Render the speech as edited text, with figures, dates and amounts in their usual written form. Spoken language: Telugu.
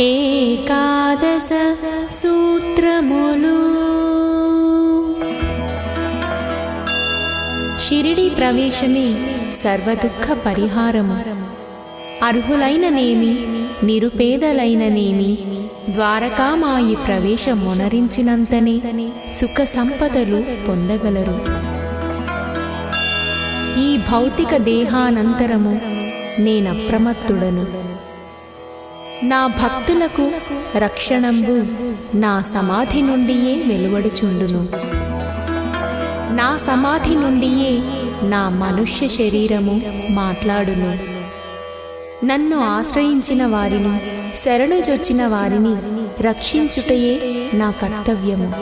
ఏకాదశ సూత్రములు. షిరిడి ప్రవేశమే సర్వదుఃఖ పరిహారము. అర్హులైననేమి నిరుపేదలైననేమి ద్వారకామాయి ప్రవేశమునరించినంతనే సుఖ సంపదలు పొందగలరు. ఈ భౌతిక దేహానంతరము నేనప్రమత్తుడను. నా భక్తులకు రక్షణంబు నా సమాధి నుండియే వెలువడుచుండును. నా సమాధి నుండియే నా మనుష్య శరీరము మాట్లాడును. నన్ను ఆశ్రయించిన వారిని, శరణుజొచ్చిన వారిని రక్షించుటయే నా కర్తవ్యము.